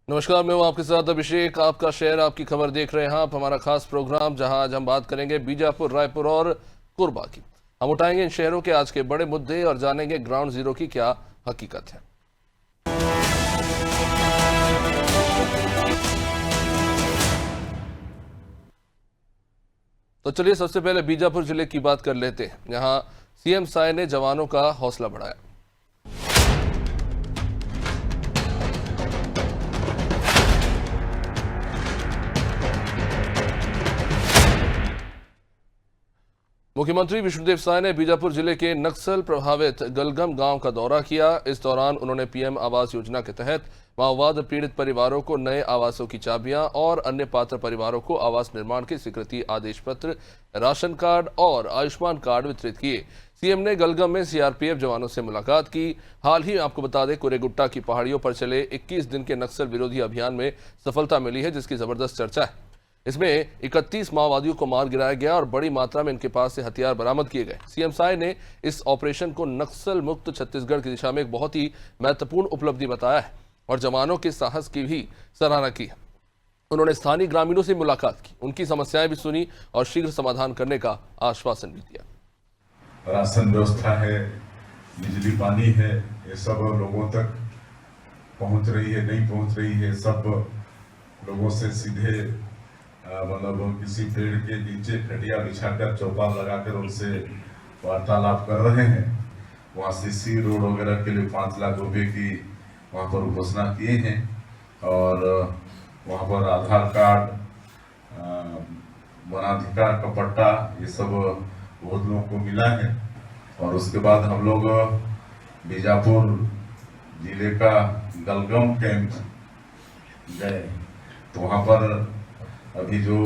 नमस्कार, मैं हूं आपके साथ अभिषेक। आपका शहर आपकी खबर देख रहे हैं आप। हमारा खास प्रोग्राम जहां आज हम बात करेंगे बीजापुर, रायपुर और कोरबा की। हम उठाएंगे इन शहरों के आज के बड़े मुद्दे और जानेंगे ग्राउंड जीरो की क्या हकीकत है। तो चलिए सबसे पहले बीजापुर जिले की बात कर लेते हैं। यहाँ सीएम साय ने जवानों का हौसला बढ़ाया। मुख्यमंत्री विष्णुदेव साय ने बीजापुर जिले के नक्सल प्रभावित गलगम गांव का दौरा किया। इस दौरान उन्होंने पीएम आवास योजना के तहत माओवाद पीड़ित परिवारों को नए आवासों की चाबियां और अन्य पात्र परिवारों को आवास निर्माण की स्वीकृति आदेश पत्र, राशन कार्ड और आयुष्मान कार्ड वितरित किए। सीएम ने गलगम में सीआरपीएफ जवानों से मुलाकात की। हाल ही आपको बता दें, कुरेगुट्टा की पहाड़ियों पर चले 21 दिन के नक्सल विरोधी अभियान में सफलता मिली है, जिसकी जबरदस्त चर्चा है। इसमें 31 माओवादियों को मार गिराया गया और बड़ी मात्रा में इनके पास से हथियार बरामद किए गए। सीएम साय ने इस ऑपरेशन को नक्सल मुक्त छत्तीसगढ़ की दिशा में एक बहुत ही महत्वपूर्ण उपलब्धि बताया है और जवानों के साहस की भी सराहना की है। उन्होंने स्थानीय ग्रामीणों से मुलाकात की, उनकी समस्याएं भी सुनी और शीघ्र समाधान करने का आश्वासन भी दिया। राशन व्यवस्था है, बिजली पानी है, ये सब लोगों तक पहुंच रही है, नहीं पहुंच रही है। सब लोगों से सीधे मतलब किसी पेड़ के नीचे खटिया बिछाकर चौपाल लगाकर उनसे वार्तालाप कर रहे हैं। वहाँ सीसी रोड वगैरह के लिए 5 लाख रुपए की वहाँ पर घोषणा किए हैं और वहाँ पर आधार कार्ड, वनाधिकार का पट्टा, ये सब बहुत लोगों को मिला है। और उसके बाद हम लोग बीजापुर जिले का गलगम कैंप गए, तो वहाँ पर अभी जो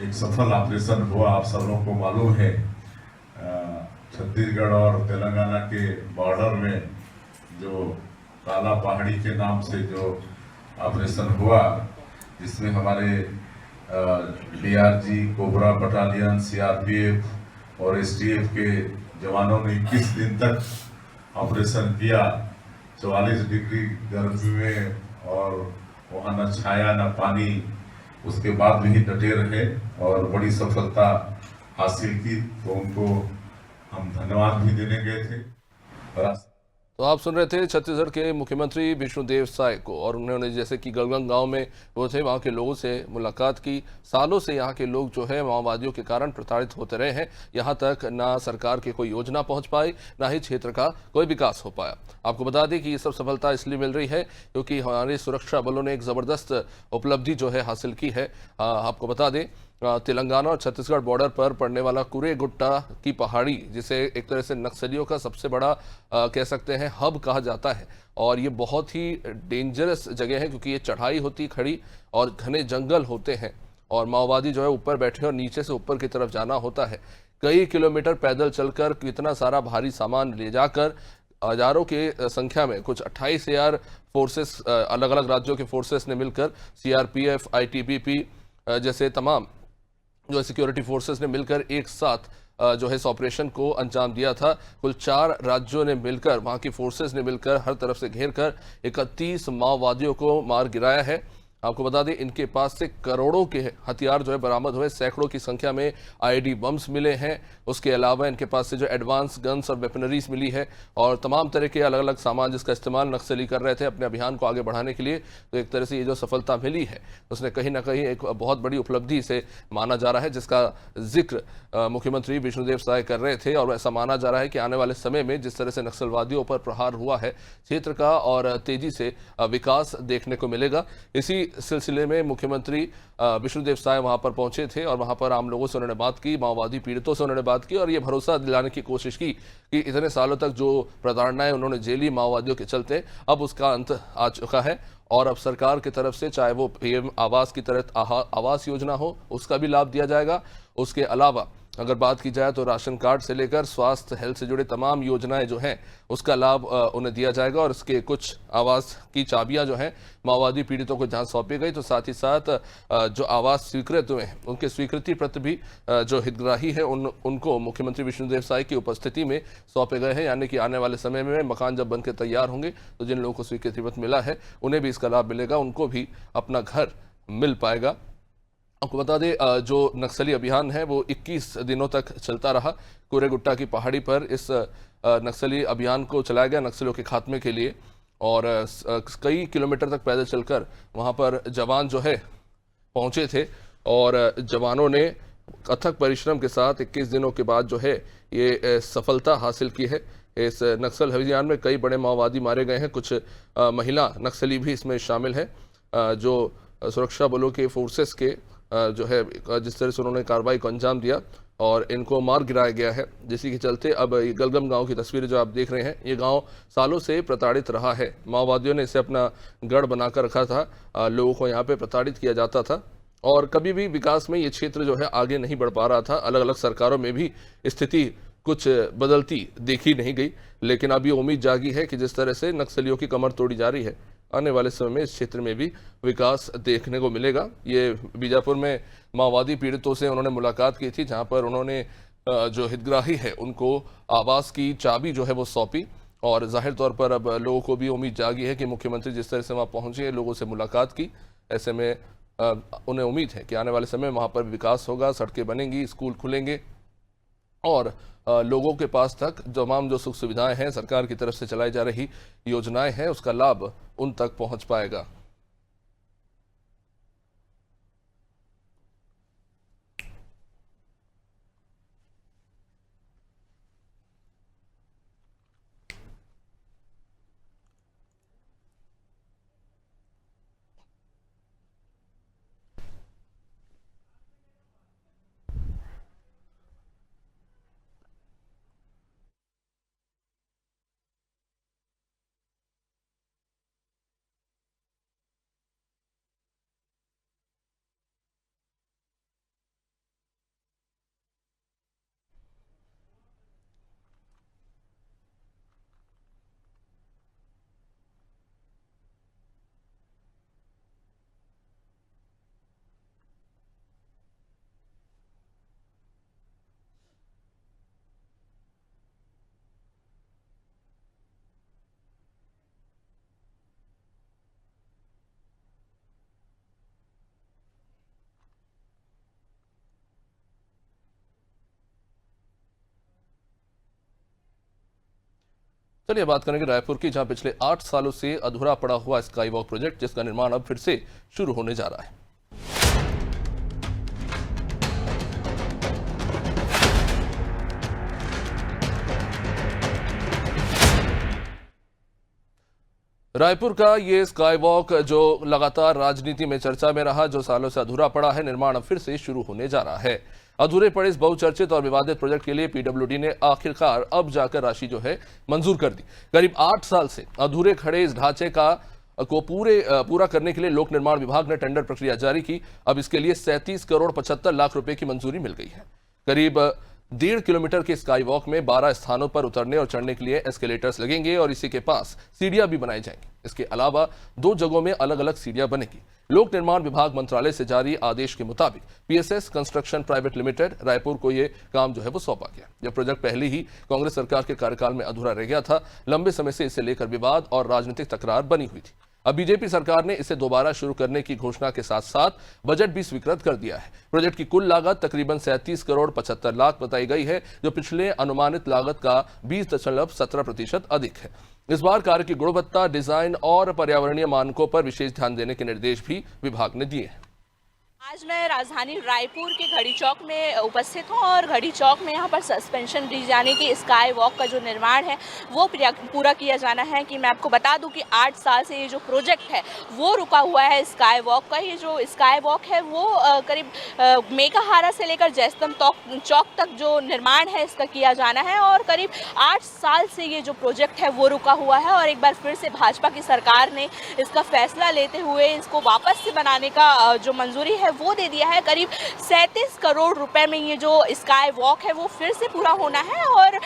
एक सफल ऑपरेशन हुआ, आप सब लोगों को मालूम है, छत्तीसगढ़ और तेलंगाना के बॉर्डर में जो काला पहाड़ी के नाम से जो ऑपरेशन हुआ, जिसमें हमारे डीआरजी, कोबरा बटालियन, सीआरपीएफ और एसटीएफ के जवानों ने 21 दिन तक ऑपरेशन किया। 44 डिग्री गर्मी में, और वहाँ न छाया न पानी, उसके बाद भी डटे रहे और बड़ी सफलता हासिल की। तो उनको हम धन्यवाद भी देने गए थे। तो आप सुन रहे थे छत्तीसगढ़ के मुख्यमंत्री विष्णुदेव साय को, और उन्होंने जैसे कि गलगम गांव में वो थे, वहां के लोगों से मुलाकात की। सालों से यहां के लोग जो है माओवादियों के कारण प्रताड़ित होते रहे हैं। यहां तक ना सरकार की कोई योजना पहुंच पाई, ना ही क्षेत्र का कोई विकास हो पाया। आपको बता दें कि ये सब सफलता इसलिए मिल रही है क्योंकि हमारे सुरक्षा बलों ने एक जबरदस्त उपलब्धि जो है हासिल की है। आपको बता दें, तेलंगाना और छत्तीसगढ़ बॉर्डर पर पड़ने वाला कुरेगुट्टा की पहाड़ी, जिसे एक तरह से नक्सलियों का सबसे बड़ा कह सकते हैं हब कहा जाता है, और ये बहुत ही डेंजरस जगह है क्योंकि ये चढ़ाई होती खड़ी और घने जंगल होते हैं और माओवादी जो है ऊपर बैठे और नीचे से ऊपर की तरफ जाना होता है। कई किलोमीटर पैदल चलकर कितना सारा भारी सामान ले जाकर हजारों की संख्या में कुछ 28 AR फोर्सेस, अलग अलग राज्यों के फोर्सेस ने मिलकर, सीआरपीएफ, आईटीबीपी जैसे तमाम जो सिक्योरिटी फोर्सेस ने मिलकर एक साथ जो है इस ऑपरेशन को अंजाम दिया था। कुल 4 राज्यों ने मिलकर, वहां की फोर्सेस ने मिलकर हर तरफ से घेर कर 31 माओवादियों को मार गिराया है। आपको बता दें, इनके पास से करोड़ों के हथियार जो है बरामद हुए, सैकड़ों की संख्या में आईडी बम्स मिले हैं। उसके अलावा इनके पास से जो एडवांस गन्स और वेपनरीज मिली है और तमाम तरह के अलग अलग सामान जिसका इस्तेमाल नक्सली कर रहे थे अपने अभियान को आगे बढ़ाने के लिए। तो एक तरह से ये जो सफलता मिली है उसने कहीं ना कहीं एक बहुत बड़ी उपलब्धि से माना जा रहा है, जिसका जिक्र मुख्यमंत्री विष्णुदेव साय कर रहे थे। और ऐसा माना जा रहा है कि आने वाले समय में जिस तरह से नक्सलवादियों पर प्रहार हुआ है क्षेत्र का, और तेजी से विकास देखने को मिलेगा। इसी सिलसिले में मुख्यमंत्री विष्णुदेव साय वहां पर पहुंचे थे और वहां पर आम लोगों से उन्होंने बात की, माओवादी पीड़ितों से उन्होंने बात की और ये भरोसा दिलाने की कोशिश की कि इतने सालों तक जो प्रताड़नाएं उन्होंने झेली माओवादियों के चलते, अब उसका अंत आ चुका है और अब सरकार की तरफ से चाहे वो पीएम आवास की तरह आवास योजना हो, उसका भी लाभ दिया जाएगा। उसके अलावा अगर बात की जाए तो राशन कार्ड से लेकर स्वास्थ्य हेल्थ से जुड़े तमाम योजनाएं जो हैं उसका लाभ उन्हें दिया जाएगा और इसके कुछ आवास की चाबियां जो हैं माओवादी पीड़ितों को जहां सौंपी गई, तो साथ ही साथ जो आवास स्वीकृत हुए हैं उनके स्वीकृति पत्र भी जो हितग्राही है उनको मुख्यमंत्री विष्णुदेव साय की उपस्थिति में सौंपे गए हैं। यानी कि आने वाले समय में मकान जब बनकर तैयार होंगे तो जिन लोगों को स्वीकृति पत्र मिला है उन्हें भी इसका लाभ मिलेगा, उनको भी अपना घर मिल पाएगा। आपको बता दें जो नक्सली अभियान है वो 21 दिनों तक चलता रहा। कोरेगुट्टा की पहाड़ी पर इस नक्सली अभियान को चलाया गया नक्सलियों के खात्मे के लिए, और कई किलोमीटर तक पैदल चलकर वहां पर जवान जो है पहुंचे थे और जवानों ने अथक परिश्रम के साथ 21 दिनों के बाद जो है ये सफलता हासिल की है। इस नक्सल अभियान में कई बड़े माओवादी मारे गए हैं, कुछ महिला नक्सली भी इसमें शामिल है। जो सुरक्षा बलों के फोर्सेस के जो है जिस तरह से उन्होंने कार्रवाई को अंजाम दिया और इनको मार गिराया गया है, जिसी के चलते अब ये गलगम गांव की तस्वीरें जो आप देख रहे हैं, ये गांव सालों से प्रताड़ित रहा है। माओवादियों ने इसे अपना गढ़ बनाकर रखा था, लोगों को यहाँ पे प्रताड़ित किया जाता था और कभी भी विकास में ये क्षेत्र जो है आगे नहीं बढ़ पा रहा था। अलग अलग सरकारों में भी स्थिति कुछ बदलती देखी नहीं गई, लेकिन अब ये उम्मीद जागी है कि जिस तरह से नक्सलियों की कमर तोड़ी जा रही है, आने वाले समय में इस क्षेत्र में भी विकास देखने को मिलेगा। ये बीजापुर में माओवादी पीड़ितों से उन्होंने मुलाकात की थी, जहां पर उन्होंने जो हितग्राही है उनको आवास की चाबी जो है वो सौंपी और जाहिर तौर पर अब लोगों को भी उम्मीद जागी है कि मुख्यमंत्री जिस तरह से वहाँ पहुंचे, लोगों से मुलाकात की, ऐसे में उन्हें उम्मीद है कि आने वाले समय में वहाँ पर विकास होगा, सड़कें बनेंगी, स्कूल खुलेंगे और लोगों के पास तक तमाम जो सुख सुविधाएं हैं, सरकार की तरफ से चलाई जा रही योजनाएं हैं, उसका लाभ उन तक पहुंच पाएगा। चलिए बात करेंगे रायपुर की, जहां पिछले 8 सालों से अधूरा पड़ा हुआ स्काई वॉक प्रोजेक्ट, जिसका निर्माण अब फिर से शुरू होने जा रहा है। रायपुर का ये स्काई वॉक जो लगातार राजनीति में चर्चा में रहा, जो सालों से अधूरा पड़ा है, निर्माण अब फिर से शुरू होने जा रहा है। अधूरे पड़े इस बहुचर्चित और विवादित प्रोजेक्ट के लिए पीडब्ल्यूडी ने आखिरकार अब जाकर राशि जो है मंजूर कर दी। करीब 8 साल से अधूरे खड़े इस ढांचे को पूरा करने के लिए लोक निर्माण विभाग ने टेंडर प्रक्रिया जारी की। अब इसके लिए 37 करोड़ 75 लाख रुपए की मंजूरी मिल गई है। करीब 1.5 किलोमीटर के स्काई वॉक में 12 स्थानों पर उतरने और चढ़ने के लिए एस्केलेटर्स लगेंगे और इसी के पास सीढ़ियां भी बनाई जाएंगी। इसके अलावा 2 जगहों में अलग अलग सीढ़ियां बनेगी। लोक निर्माण विभाग मंत्रालय से जारी आदेश के मुताबिक PSS construction private limited Raipur को यह काम जो है वो सौंपा गया। यह प्रोजेक्ट पहले ही कांग्रेस सरकार के कार्यकाल में अधूरा रह गया था। लंबे समय से इसे लेकर विवाद और राजनीतिक तकरार बनी हुई थी। अब बीजेपी सरकार ने इसे दोबारा शुरू करने की घोषणा के साथ साथ बजट भी स्वीकृत कर दिया है। प्रोजेक्ट की कुल लागत तकरीबन 37 करोड़ 75 लाख बताई गई है, जो पिछले अनुमानित लागत का 20.17% अधिक है। इस बार कार्य की गुणवत्ता, डिजाइन और पर्यावरणीय मानकों पर विशेष ध्यान देने के निर्देश भी विभाग ने दिए हैं। आज मैं राजधानी रायपुर के घड़ी चौक में उपस्थित हूँ और घड़ी चौक में यहाँ पर सस्पेंशन ब्रिज यानी कि स्काई वॉक का जो निर्माण है वो पूरा किया जाना है। कि मैं आपको बता दूं कि 8 साल से ये जो प्रोजेक्ट है वो रुका हुआ है स्काई वॉक का। ये जो स्काई वॉक है वो करीब मेकाहारा से लेकर जयस्तंभ चौक तक जो निर्माण है इसका किया जाना है और करीब 8 साल से ये जो प्रोजेक्ट है वो रुका हुआ है। और एक बार फिर से भाजपा की सरकार ने इसका फैसला लेते हुए इसको वापस से बनाने का जो मंजूरी है है वो दे दिया है। करीब 37 करोड़ रुपए में ये जो स्काई वॉक है वो फिर से पूरा होना है। और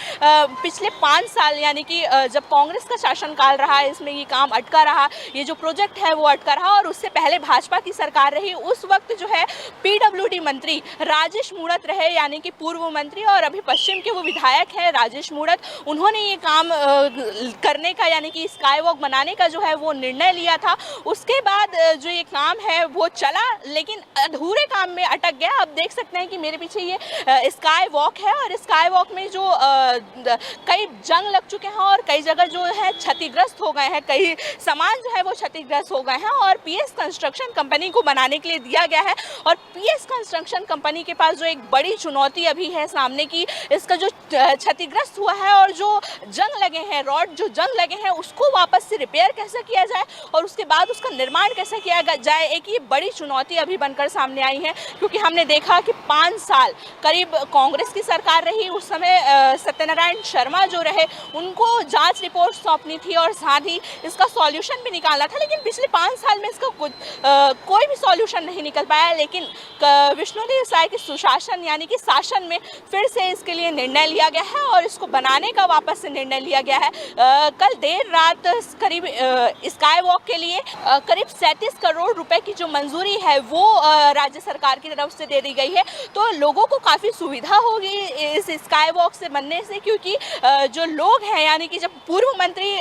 पिछले 5 साल यानी कि जब कांग्रेस का शासनकाल रहा इसमें ये काम अटका रहा, ये जो प्रोजेक्ट है वो अटका रहा। और उससे पहले भाजपा की सरकार रही, उस वक्त जो है पीडब्ल्यूडी मंत्री राजेश मूणत रहे, यानी कि पूर्व मंत्री और अभी पश्चिम के वो विधायक हैं राजेश मूणत। उन्होंने ये काम करने का यानी कि स्काई वॉक बनाने का जो है वो निर्णय लिया था। उसके बाद जो ये काम है वो चला, लेकिन अधूरे काम में अटक गया। अब देख सकते हैं कि मेरे पीछे ये स्काई वॉक है और स्काई वॉक में जो कई जंग लग चुके हैं और कई जगह जो है क्षतिग्रस्त हो गए हैं, कई सामान जो है वो क्षतिग्रस्त हो गए हैं और पीएस कंस्ट्रक्शन कंपनी को बनाने के लिए दिया गया है। और पीएस कंस्ट्रक्शन कंपनी के पास जो एक बड़ी चुनौती अभी है सामने की, इसका जो क्षतिग्रस्त हुआ है और जो जंग लगे हैं, रॉड जो जंग लगे हैं, उसको वापस से रिपेयर कैसे किया जाए और उसके बाद उसका निर्माण कैसे किया जाए, एक ये बड़ी चुनौती अभी बनकर सामने आई है। क्योंकि हमने देखा कि 5 साल करीब कांग्रेस की सरकार रही, उस समय सत्यनारायण शर्मा जो रहे उनको जांच रिपोर्ट सौंपनी थी और साथ ही इसका सॉल्यूशन भी निकालना था। लेकिन पिछले 5 साल में इसका कोई भी सॉल्यूशन नहीं निकल पाया। लेकिन विष्णुदेव साय के सुशासन यानी कि शासन में फिर से इसके लिए निर्णय लिया गया है और इसको बनाने का वापस से निर्णय लिया गया है। कल देर रात करीब स्काई वॉक के लिए करीब 37 करोड़ रुपए की जो मंजूरी है वो राज्य सरकार की तरफ से दे दी गई है। तो लोगों को काफ़ी सुविधा होगी इस स्काई वॉक से बनने से, क्योंकि जो लोग हैं यानी कि जब पूर्व मंत्री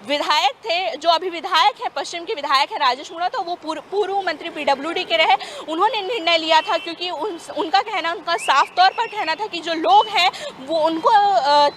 विधायक थे, जो अभी विधायक हैं, पश्चिम के विधायक हैं राजेश मूणत, तो वो पूर्व मंत्री पीडब्ल्यूडी के रहे, उन्होंने निर्णय लिया था। क्योंकि उनका कहना, उनका साफ तौर पर कहना था कि जो लोग हैं वो उनको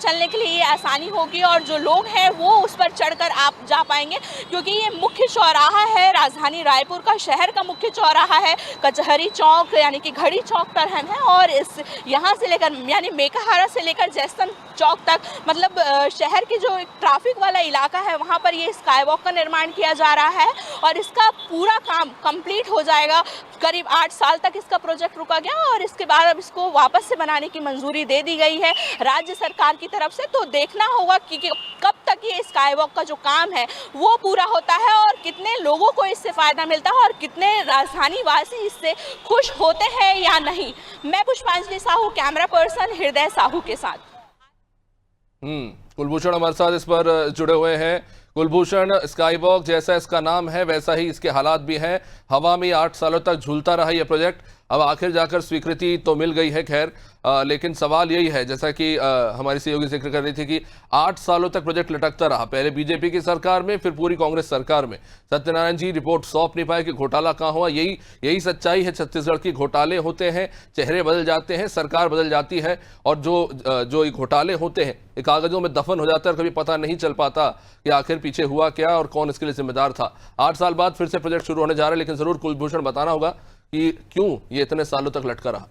चलने के लिए आसानी होगी और जो लोग हैं वो उस पर चढ़कर आप जा पाएंगे। क्योंकि ये मुख्य चौराहा है राजधानी रायपुर का, शहर का मुख्य चौराहा है। कचहरी चौक यानी कि घड़ी चौक पर हम हैं और इस यहाँ से लेकर यानी मेकाहारा से लेकर जयस्तंभ चौक तक, मतलब शहर के जो ट्रैफिक वाला इलाका है वहाँ पर ये स्काई वॉक का निर्माण किया जा रहा है और इसका पूरा काम कंप्लीट हो जाएगा। करीब 8 साल तक इसका प्रोजेक्ट रुका गया और इसके बाद अब इसको वापस से बनाने की मंजूरी दे दी गई है राज्य सरकार की तरफ से। तो देखना होगा कि कब तक ये स्काई वॉक का जो काम है वो पूरा होता है और कितने लोगों को इससे फ़ायदा मिलता है और कितने राजधानी वासी इससे खुश होते हैं या नहीं। मैं पुष्पांजलि साहू, कैमरा पर्सन हृदय साहू के साथ। कुलभूषण हमारे साथ इस पर जुड़े हुए हैं। कुलभूषण, स्काई वॉक जैसा इसका नाम है वैसा ही इसके हालात भी हैं। हवा में 8 सालों तक झूलता रहा यह प्रोजेक्ट, अब आखिर जाकर स्वीकृति तो मिल गई है। खैर, लेकिन सवाल यही है, जैसा कि हमारी सहयोगी जिक्र कर रही थी कि 8 सालों तक प्रोजेक्ट लटकता रहा, पहले बीजेपी की सरकार में, फिर पूरी कांग्रेस सरकार में। सत्यनारायण जी रिपोर्ट सौंप नहीं पाए कि घोटाला कहाँ हुआ। यही सच्चाई है छत्तीसगढ़ की। घोटाले होते हैं, चेहरे बदल जाते हैं, सरकार बदल जाती है और जो घोटाले होते हैं ये कागजों में दफन हो जाता है और कभी पता नहीं चल पाता कि आखिर पीछे हुआ क्या और कौन इसके लिए जिम्मेदार था। 8 साल बाद फिर से प्रोजेक्ट शुरू होने जा रहा है, लेकिन जरूर कुलभूषण बताना होगा कि क्यों ये इतने सालों तक लटका रहा।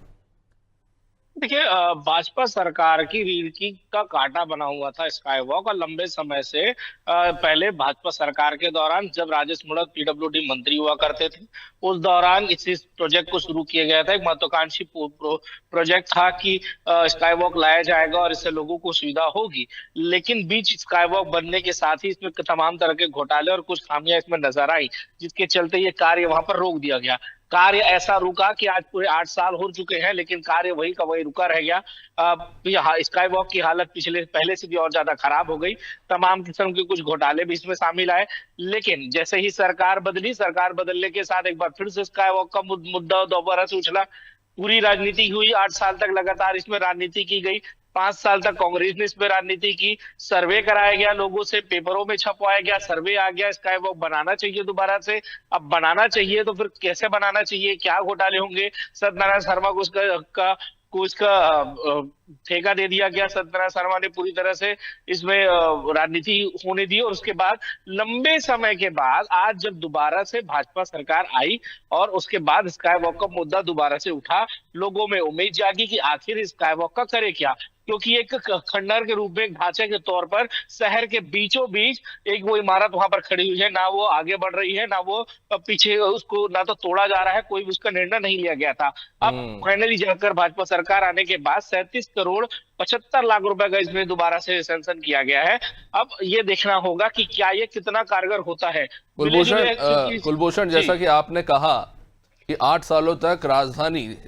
देखिए, भाजपा सरकार की रीढ़ की का कांटा बना हुआ था स्काई वॉक और लंबे समय से पहले भाजपा सरकार के दौरान जब राजेश मूणत पीडब्ल्यूडी मंत्री हुआ करते थे उस दौरान इस प्रोजेक्ट को शुरू किया गया था। एक महत्वाकांक्षी प्रोजेक्ट था कि स्काई वॉक लाया जाएगा और इससे लोगों को सुविधा होगी। लेकिन बीच स्काई वॉक बनने के साथ ही इसमें तमाम तरह के घोटाले और कुछ खामियां इसमें नजर आई, जिसके चलते ये कार्य वहां पर रोक दिया गया। कार्य ऐसा रुका कि आज पूरे 8 साल हो चुके हैं लेकिन कार्य वही का वही रुका रह गया। स्काई वॉक की हालत पहले से भी और ज्यादा खराब हो गई। तमाम किस्म के कुछ घोटाले भी इसमें शामिल आए। लेकिन जैसे ही सरकार बदली, सरकार बदलने के साथ एक बार फिर से स्काई वॉक का मुद्दा दोबारा से उछला। पूरी राजनीति हुई, 8 साल तक लगातार इसमें राजनीति की गई। 5 साल तक कांग्रेस ने इस पे राजनीति की, सर्वे कराया गया, लोगों से पेपरों में छपवाया गया, सर्वे आ गया, स्काई वॉक बनाना चाहिए दोबारा से। अब बनाना चाहिए तो फिर कैसे बनाना चाहिए, क्या घोटाले होंगे। सत्यनारायण शर्मा को इसका ठेका दे दिया गया। सत्यनारायण शर्मा ने पूरी तरह से इसमें राजनीति होने दी और उसके बाद लंबे समय के बाद आज जब दोबारा से भाजपा सरकार आई और उसके बाद स्काई वॉक का मुद्दा दोबारा से उठा, लोगों में उम्मीद जागी कि आखिर स्काई वॉक का करे क्या। क्योंकि एक खंडर के रूप में ढांचे के तौर पर शहर के बीचों बीच एक वो इमारत वहां पर खड़ी हुई है, ना वो आगे बढ़ रही है, ना वो पीछे उसको ना तो तोड़ा जा रहा है, कोई उसका निर्णय नहीं लिया गया था। अब फाइनली जाकर भाजपा सरकार आने के बाद 37 करोड़ 75 लाख रुपए का इसमें दोबारा से सैंक्शन किया गया है। अब ये देखना होगा कि क्या ये कितना कारगर होता है। कुलभूषण, जैसा कि आपने कहा कि 8 सालों तक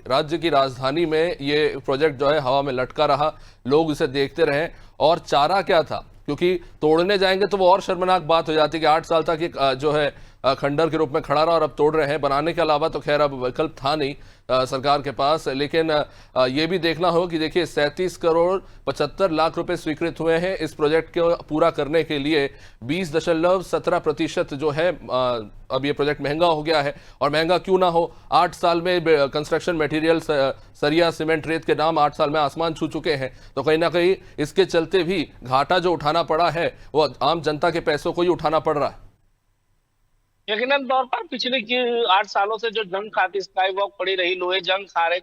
राज्य की राजधानी में ये प्रोजेक्ट जो है हवा में लटका रहा, लोग इसे देखते रहे। और चारा क्या था, क्योंकि तोड़ने जाएंगे तो वो और शर्मनाक बात हो जाती है कि 8 साल तक एक जो है खंडर के रूप में खड़ा रहा और अब तोड़ रहे हैं। बनाने के अलावा तो खैर अब विकल्प था नहीं सरकार के पास। लेकिन ये भी देखना होगा कि देखिए 37 करोड़ 75 लाख रुपए स्वीकृत हुए हैं इस प्रोजेक्ट को पूरा करने के लिए। 20.17% जो है अब ये प्रोजेक्ट महंगा हो गया है। और महंगा क्यों ना हो, 8 साल में कंस्ट्रक्शन मटेरियल सरिया सीमेंट रेत के दाम 8 साल में आसमान छू चुके हैं। तो कहीं ना कहीं इसके चलते भी घाटा जो उठाना पड़ा है वो आम जनता के पैसों को ही उठाना पड़ रहा है। यकीनन तौर पर पिछले 8 सालों से जो जंग खाती स्काई वॉक पड़ी रही, लोहे जंग खा रहे,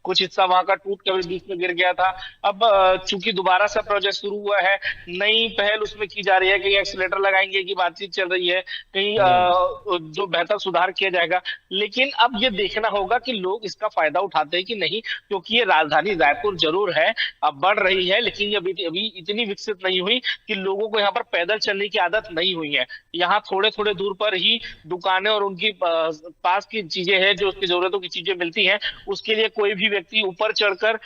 कुछ हिस्सा वहां का टूट के बीच में गिर गया था। अब चूंकि दोबारा से प्रोजेक्ट शुरू हुआ है, नई पहल उसमें की जा रही है, कहीं एक्सीलेटर लगाएंगे की बातचीत चल रही है, कहीं जो बेहतर सुधार किया जाएगा। लेकिन अब ये देखना होगा कि लोग इसका फायदा उठाते हैं कि नहीं, क्योंकि ये राजधानी रायपुर जरूर है, अब बढ़ रही है, लेकिन ये अभी इतनी विकसित नहीं हुई कि लोगों को यहाँ पर पैदल चलने की आदत नहीं हुई है। यहाँ थोड़े थोड़े दूर पर ही दुकानें और उनकी पास की चीजें हैं, जो उसकी जरूरतों की चीजें मिलती हैं। उसके लिए कोई भी व्यक्ति ऊपर चढ़कर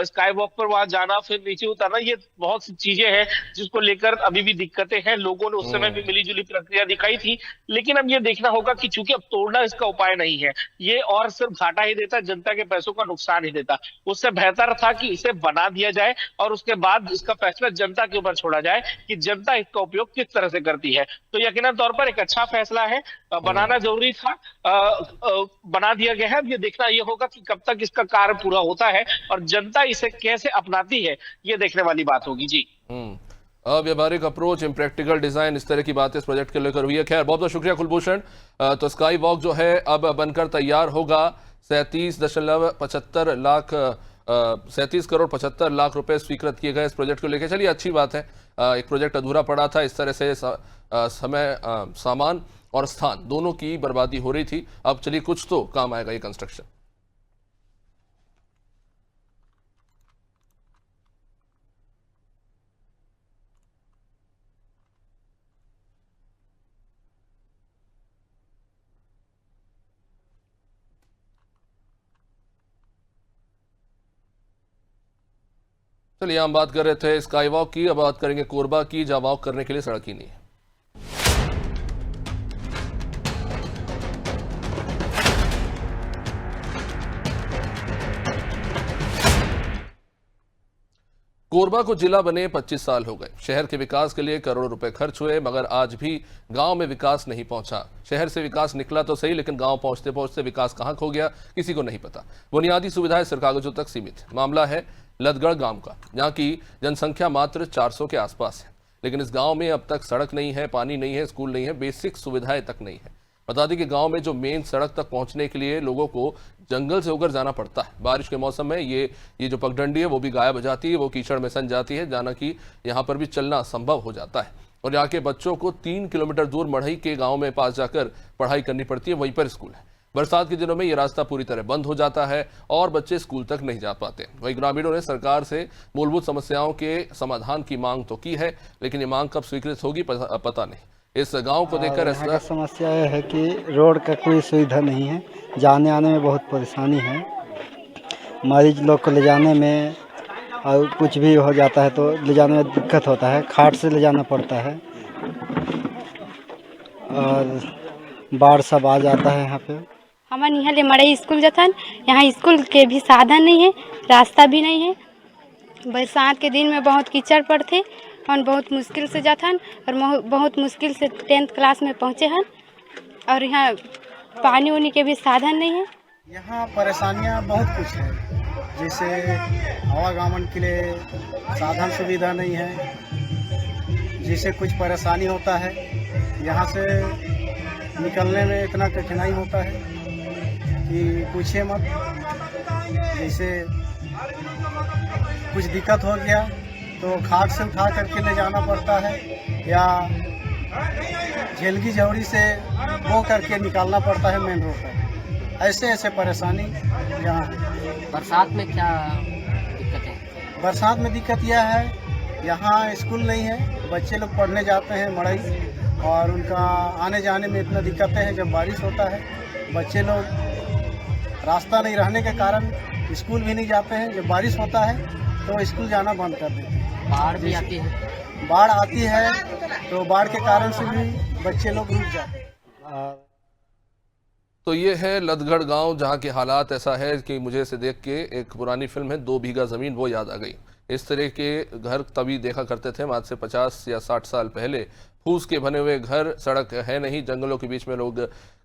स्काई वॉक पर वहां जाना फिर नीचे उतरना, ये बहुत सी चीजें हैं जिसको लेकर अभी भी दिक्कतें हैं। लोगों ने उस समय भी मिलीजुली प्रक्रिया दिखाई थी। लेकिन अब ये देखना होगा कि चूंकि अब तोड़ना इसका उपाय नहीं है, ये और सिर्फ घाटा ही देता, जनता के पैसों का नुकसान ही देता। उससे बेहतर था कि इसे बना दिया जाए और उसके बाद इसका फैसला जनता के ऊपर छोड़ा जाए कि जनता इसका उपयोग किस तरह से करती है। तो यकीनन तौर पर एक अच्छा फैसला है, बनाना जरूरी था, बना दिया गया है। अब ये देखना ये होगा कि कब तक इसका कार्य पूरा होता है और जनता इसे कैसे अपनाती है, ये देखने वाली बात होगी। जी, व्यावहारिक अप्रोच, इम्प्रैक्टिकल डिजाइन, इस तरह की बातें इस प्रोजेक्ट के लेकर हुई है। खैर बहुत बहुत शुक्रिया कुलभूषण। तो स्काई वॉक जो है अब बनकर तैयार होगा। 37.75 लाख 37 करोड़ 75 लाख रुपए स्वीकृत किए गए इस प्रोजेक्ट को लेकर। चलिए अच्छी बात है, एक प्रोजेक्ट अधूरा पड़ा था, इस तरह से समय सामान और स्थान दोनों की बर्बादी हो रही थी। अब चलिए कुछ तो काम आएगा ये कंस्ट्रक्शन। चलिए हम बात कर रहे थे स्काई वॉक की, अब बात करेंगे कोरबा की, जहां वॉक करने के लिए सड़क ही नहीं है। कोरबा को जिला बने 25 साल हो गए। शहर के विकास के लिए करोड़ों रुपए खर्च हुए, मगर आज भी गांव में विकास नहीं पहुंचा। शहर से विकास निकला तो सही, लेकिन गांव पहुंचते पहुंचते विकास कहां खो गया किसी को नहीं पता। बुनियादी सुविधाएं सिर्फ कागजों तक सीमित है। मामला है लदगढ़ गांव का, जहां की जनसंख्या मात्र 400 के आसपास है, लेकिन इस गांव में अब तक सड़क नहीं है, पानी नहीं है, स्कूल नहीं है, बेसिक सुविधाएं तक नहीं है। बता दें कि गांव में जो मेन सड़क तक पहुंचने के लिए लोगों को जंगल से होकर जाना पड़ता है। बारिश के मौसम में ये जो पगडंडी है वो भी गायब हो जाती है, वो कीचड़ में सन जाती है, जाना कि यहाँ पर भी चलना संभव हो जाता है। और यहाँ के बच्चों को 3 किलोमीटर दूर मढ़ई के गांव में पास जाकर पढ़ाई करनी पड़ती है, वहीं पर स्कूल है। बरसात के दिनों में ये रास्ता पूरी तरह बंद हो जाता है और बच्चे स्कूल तक नहीं जा पाते। वहीं ग्रामीणों ने सरकार से मूलभूत समस्याओं के समाधान की मांग तो की है, लेकिन ये मांग कब स्वीकृत होगी पता नहीं। इस गांव को देखकर ऐसा समस्या है कि रोड का कोई सुविधा नहीं है, जाने आने में बहुत परेशानी है। मरीज लोग को ले जाने में और कुछ भी हो जाता है तो ले जाने में दिक्कत होता है, खाट से ले जाना पड़ता है और बाढ़ सब आ जाता है यहाँ पे। हमारे यहाँ ले मड़ई स्कूल जाता, यहाँ स्कूल के भी साधन नहीं है, रास्ता भी नहीं है। बरसात के दिन में बहुत कीचड़ पड़ते और बहुत मुश्किल से जाता और बहुत मुश्किल से 10th क्लास में पहुँचे हैं। और यहाँ पानी उनी के भी साधन नहीं है। यहाँ परेशानियाँ बहुत कुछ है, जैसे आवागमन के लिए साधन सुविधा नहीं है, जिससे कुछ परेशानी होता है। यहाँ से निकलने में इतना कठिनाई होता है कि पूछिए मत। जैसे कुछ दिक्कत हो गया तो खाट से उठा करके ले जाना पड़ता है या झेलगी झौड़ी से वो करके निकालना पड़ता है मेन रोड पर। ऐसे परेशानी यहाँ है। बरसात में क्या दिक्कत है? बरसात में दिक्कत यह है, यहाँ स्कूल नहीं है, बच्चे लोग पढ़ने जाते हैं मड़ई और उनका आने जाने में इतना दिक्कतें हैं। जब बारिश होता है बच्चे लोग रास्ता नहीं रहने के कारण स्कूल भी नहीं जाते हैं। जब बारिश होता है तो स्कूल जाना बंद कर देते हैं। बाढ़ भी आती है। बाढ़ आती है तो बाढ़ के कारण से भी बच्चे लोग रुक जाते हैं। तो ये है लदगढ़ गांव, जहां के हालात ऐसा है कि मुझे इसे देख के एक पुरानी फिल्म है 2 बीघा ज़मीन, वो याद आ गई। इस तरह के घर तभी देखा करते थे आज से 50 या 60 साल पहले। फूस के बने हुए घर, सड़क है नहीं, जंगलों के बीच में लोग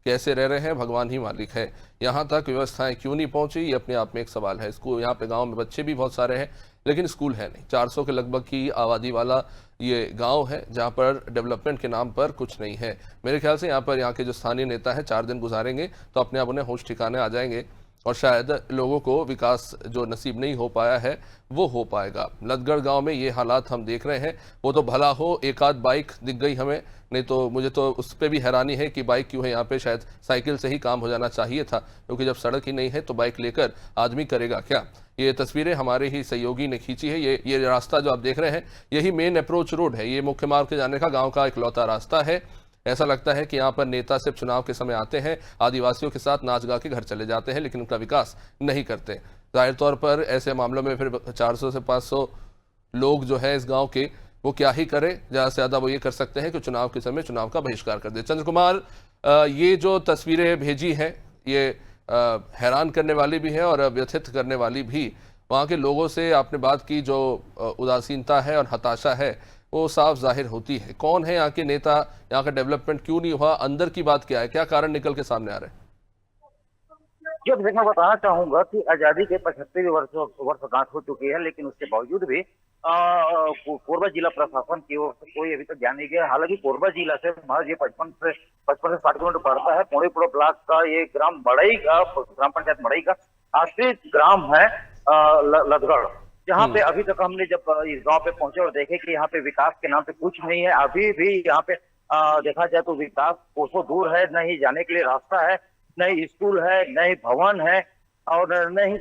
कैसे रह रहे हैं भगवान ही मालिक है। यहाँ तक व्यवस्थाएं क्यों नहीं पहुंची, ये अपने आप में एक सवाल है। स्कूल यहाँ पे गांव में बच्चे भी बहुत सारे हैं लेकिन स्कूल है नहीं। 400 के लगभग की आबादी वाला ये गांव है जहां पर डेवलपमेंट के नाम पर कुछ नहीं है। मेरे ख्याल से यहाँ के जो स्थानीय नेता हैं 4 दिन गुजारेंगे तो अपने आप उन्हें होश ठिकाने आ जाएंगे और शायद लोगों को विकास जो नसीब नहीं हो पाया है वो हो पाएगा। लदगढ़ गांव में ये हालात हम देख रहे हैं। वो तो भला हो एक आध बाइक दिख गई हमें, नहीं तो मुझे तो उस पर भी हैरानी है कि बाइक क्यों है यहाँ पे। शायद साइकिल से ही काम हो जाना चाहिए था, क्योंकि जब सड़क ही नहीं है तो बाइक लेकर आदमी करेगा क्या। ये तस्वीरें हमारे ही सहयोगी ने खींची है। ये रास्ता जो आप देख रहे हैं यही मेन अप्रोच रोड है। ये मुख्य मार्ग के जाने का गाँव का इकलौता रास्ता है। ऐसा लगता है कि यहाँ पर नेता सिर्फ चुनाव के समय आते हैं, आदिवासियों के साथ नाच गा के घर चले जाते हैं, लेकिन उनका विकास नहीं करते। जाहिर तौर पर ऐसे मामलों में फिर 400 से 500 लोग जो है इस गांव के, वो क्या ही करे। ज़्यादा से ज़्यादा वो ये कर सकते हैं कि चुनाव के समय चुनाव का बहिष्कार कर दे। चंद्र कुमार, ये जो तस्वीरें भेजी हैं ये हैरान करने वाली भी है और व्यथित करने वाली भी। वहाँ के लोगों से आपने बात की, जो उदासीनता है और हताशा है वो साफ जाहिर होती है। कौन है यहाँ के नेता, यहाँ का डेवलपमेंट क्यों नहीं हुआ, अंदर की बात क्या है, क्या कारण निकल के सामने आ रहे हैं? जी, अब मैं बताना चाहूंगा कि आजादी के 75 वर्षगांठ हो चुकी है, लेकिन उसके बावजूद भी कोरबा जिला प्रशासन की ओर से कोई अभी तक ध्यान नहीं गया। हालांकि कोरबा जिला से महज ये 55 से 60 किलोमीटर पड़ता है। पौड़ीपुरा ब्लॉक का ये ग्राम मड़ई का, ग्राम पंचायत मड़ई का आश्रित ग्राम है लदगढ़, जहाँ पे अभी तक हमने जब इस गांव पे पहुंचे और देखे कि यहाँ पे विकास के नाम पे कुछ नहीं है। अभी भी यहाँ पे देखा जाए तो विकास कोसों दूर है, न ही जाने के लिए रास्ता है, न ही स्कूल है, न ही भवन है, और न ही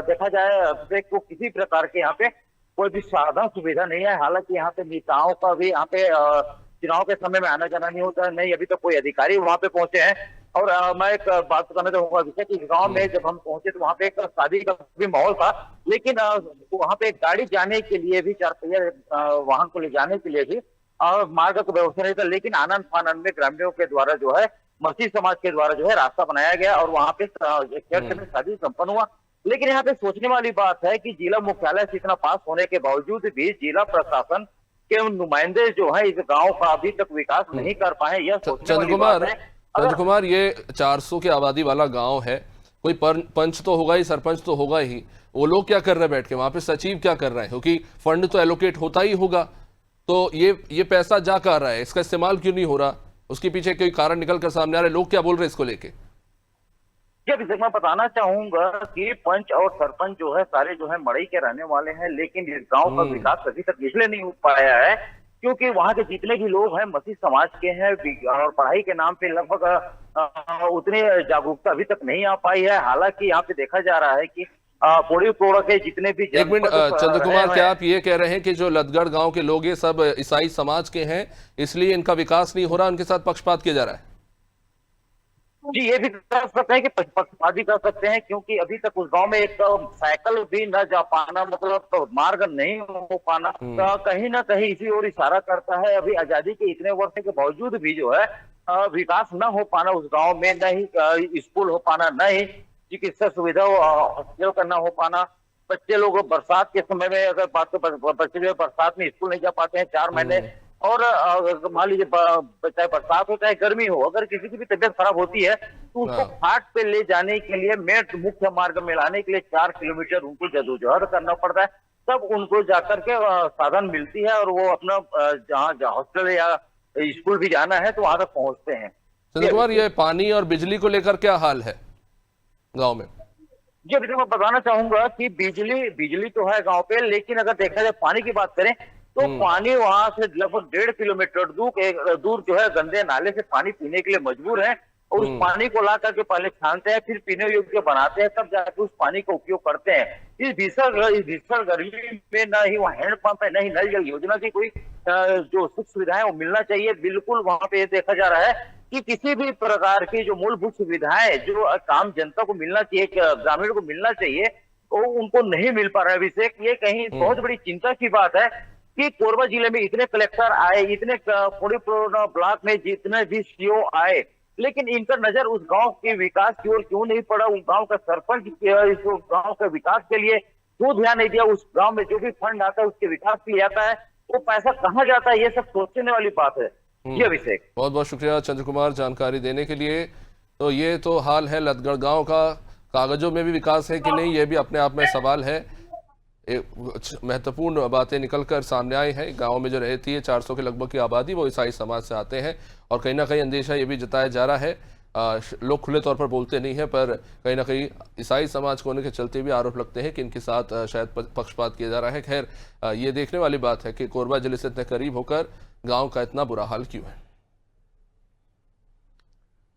देखा जाए तो किसी प्रकार के यहाँ पे कोई भी साधन सुविधा नहीं है। हालांकि यहाँ पे नेताओं का भी यहाँ पे चुनाव के समय में आना जाना नहीं होता है, नहीं अभी तक कोई अधिकारी वहाँ पे पहुंचे हैं। और मैं एक बात करना चाहूंगा विषय कि गांव में जब हम पहुंचे तो वहाँ पे एक शादी का भी माहौल था, लेकिन वहाँ पे गाड़ी जाने के लिए भी, 4 पहिया वाहन को ले जाने के लिए भी मार्ग का व्यवस्था नहीं था। लेकिन आनंद फानंद में ग्रामीणों के द्वारा जो है, मसीह समाज के द्वारा जो है रास्ता बनाया गया और वहाँ पे चर्च में शादी संपन्न हुआ। लेकिन यहाँ पे सोचने वाली बात है कि जिला मुख्यालय से इतना पास होने के बावजूद भी जिला प्रशासन के नुमाइंदे जो है इस गांव का अभी तक विकास नहीं कर पाए। यह चंद्र कुमार, ये 400 की आबादी वाला गांव है, कोई पंच तो होगा ही, सरपंच तो होगा ही। वो लोग क्या कर रहे हैं बैठ के वहां पे, सचिव क्या कर रहे हैं? क्योंकि फंड तो एलोकेट होता ही होगा, तो ये पैसा जा कर रहा है, इसका इस्तेमाल क्यों नहीं हो रहा? उसके पीछे कोई कारण निकल कर सामने आ रहे, लोग क्या बोल रहे हैं इसको लेके? मैं बताना चाहूंगा कि पंच और सरपंच जो है सारे जो है मड़ई के रहने वाले हैं, लेकिन इस गांव का विकास अभी तक इसलिए नहीं हो पाया है क्योंकि वहाँ के जितने भी लोग हैं मसीह समाज के हैं और पढ़ाई के नाम पे लगभग उतनी जागरूकता अभी तक नहीं आ पाई है। हालांकि यहाँ पे देखा जा रहा है कि पौड़ीपुरा के जितने भी, एक मिनट चंद्र कुमार, क्या आप ये कह रहे हैं कि जो लदगढ़ गांव के लोग ये सब ईसाई समाज के हैं इसलिए इनका विकास नहीं हो रहा, उनके साथ पक्षपात किया जा रहा है? जी, ये भी कर सकते हैं कि पक्षपात भी कर सकते हैं, क्योंकि अभी तक उस गांव में एक साइकिल भी न जा पाना, मतलब तो मार्ग नहीं हो पाना, तो कहीं ना कहीं इसी ओर इशारा करता है। अभी आजादी के इतने वर्ष के बावजूद भी जो है विकास न हो पाना उस गांव में, न ही स्कूल हो पाना, न ही चिकित्सा सुविधा हॉस्पिटल का न हो पाना। बच्चे लोग बरसात के समय में अगर बात करें, बच्चे जो बरसात में स्कूल नहीं जा पाते हैं 4 महीने। और मान लीजिए चाहे बरसात हो चाहे गर्मी हो, अगर किसी की भी तबियत खराब होती है तो उसको हाट पे ले जाने के लिए, मेन मुख्य मार्ग में लाने के लिए 4 किलोमीटर उनको जदोजहद करना पड़ता है, तब उनको जाकर के साधन मिलती है और वो अपना जहाँ हॉस्टल या स्कूल भी जाना है तो वहां तक पहुंचते हैं। चंद्र कुमार, ये पानी और बिजली को लेकर क्या हाल है गाँव में? जी, अभी मैं बताना चाहूंगा कि बिजली तो है गाँव पे, लेकिन अगर देखा जाए पानी की बात करें तो पानी वहां से लगभग 1.5 किलोमीटर दूर जो है गंदे नाले से पानी पीने के लिए मजबूर है। और उस पानी को ला करके पहले छानते हैं, फिर पीने योग्य बनाते हैं, तब जाकर उस पानी का उपयोग करते हैं। इस भीषण गर्मी में न ही वहाँ हैंडपंप है, न ही नल जल योजना की कोई जो सुख सुविधाएं वो मिलना चाहिए। बिल्कुल वहां पे देखा जा रहा है कि किसी भी प्रकार की जो मूलभूत सुविधाएं जो काम जनता को मिलना चाहिए, ग्रामीण को मिलना चाहिए, वो उनको नहीं मिल पा रहा है। अभिषेक, ये कहीं बहुत बड़ी चिंता की बात है कि कोरबा जिले में इतने कलेक्टर आए, इतने पूर्ण ब्लॉक में जितने भी सीओ आए, लेकिन इनका नजर उस गांव के विकास की ओर क्यों नहीं पड़ा? उस गांव का सरपंच इस गांव के विकास के लिए क्यों ध्यान नहीं दिया? उस गांव में जो भी फंड आता है उसके विकास के लिए आता है, वो पैसा कहाँ जाता है? ये सब सोचने वाली बात है। जी अभिषेक, बहुत बहुत शुक्रिया चंद्र कुमार जानकारी देने के लिए। तो ये तो हाल है लतगढ़ गांव का। कागजों में भी विकास है कि नहीं, ये भी अपने आप में सवाल है। एक महत्वपूर्ण बातें निकलकर सामने आई हैं। गांव में जो रहती है 400 के लगभग की आबादी, वो ईसाई समाज से आते हैं और कहीं ना कहीं अंदेशा ये भी जताया जा रहा है, लोग खुले तौर पर बोलते नहीं हैं, पर कहीं ना कहीं ईसाई समाज को होने के चलते भी आरोप लगते हैं कि इनके साथ शायद पक्षपात किया जा रहा है। खैर, ये देखने वाली बात है कि कोरबा जिले से इतने करीब होकर गांव का इतना बुरा हाल क्यों है।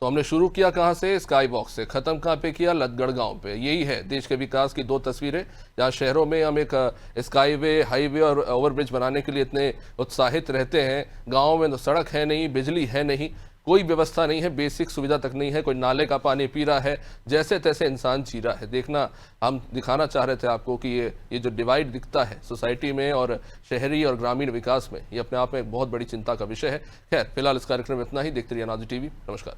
तो हमने शुरू किया कहां से? स्काई वॉक से। खत्म कहां पे किया? लतगढ़ गांव पे। यही है देश के विकास की दो तस्वीरें, जहां शहरों में हम एक स्काईवे, हाईवे और ओवरब्रिज बनाने के लिए इतने उत्साहित रहते हैं, गांव में तो सड़क है नहीं, बिजली है नहीं, कोई व्यवस्था नहीं है, बेसिक सुविधा तक नहीं है, कोई नाले का पानी पी रहा है, जैसे तैसे इंसान जी रहा है। देखना, हम दिखाना चाह रहे थे आपको कि ये जो डिवाइड दिखता है सोसाइटी में और शहरी और ग्रामीण विकास में, ये अपने आप में एक बहुत बड़ी चिंता का विषय है। खैर, फिलहाल इस कार्यक्रम में इतना ही। देखते रहिए अनादि टीवी। नमस्कार।